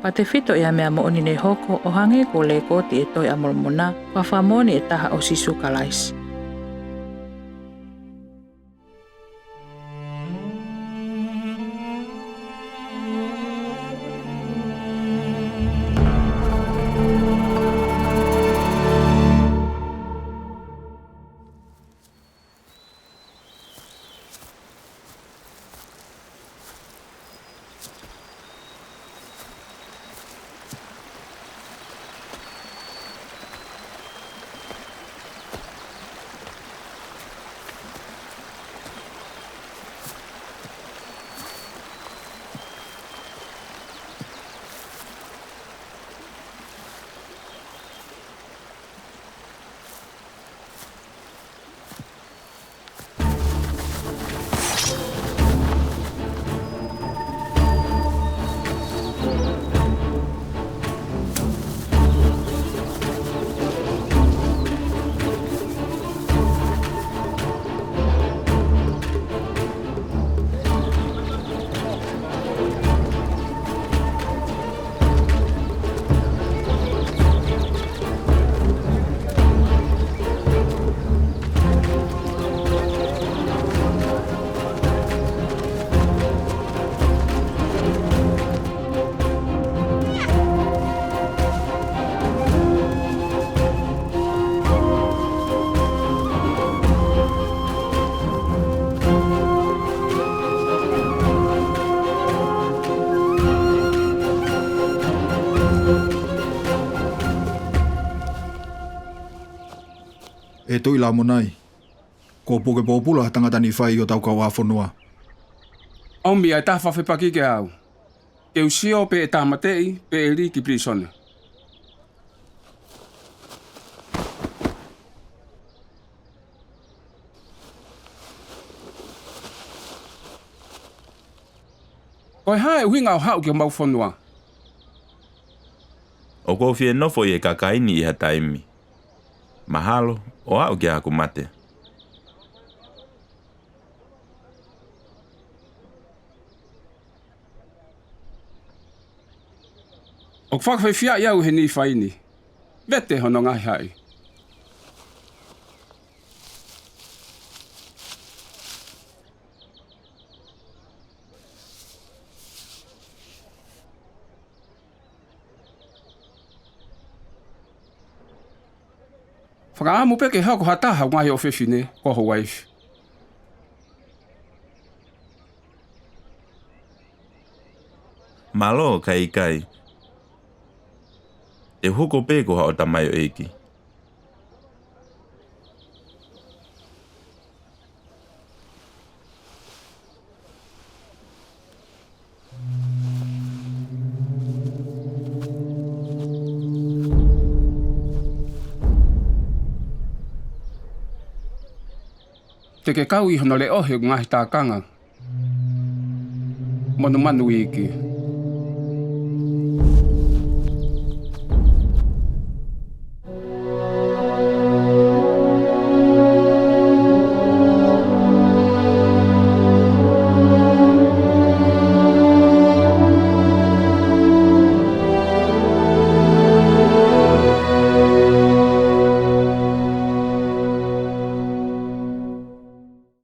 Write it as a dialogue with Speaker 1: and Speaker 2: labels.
Speaker 1: Pa te whito ia mea mooni nei hoko o hange ko le koti e toi amolmona, pa whamoni e taha o sisu kalaisi.
Speaker 2: E tui la monai. Ko puke pōpula tangata ni whai o tau kau whonua.
Speaker 3: Omi ai ta whawhepaki ke au. E usio pe e tamatei pe e li ki prisone. Koe hae uhinga o hau ki o mau whonua.
Speaker 4: O kou fie nofo i e kakaini i ha taimi. Mahalo o au ki aku mate.
Speaker 3: O whakawhai fia iau he ni whaini. Vete hono ngai hai. Whakaamu peke hako hataha ngai o whiwhine ko Hawaiifi.
Speaker 4: Malo kai kai. E huko peko ha o tamayo eki.
Speaker 3: Te ke kau I hono le ohe ngahi tā kanga. Monu manu iki.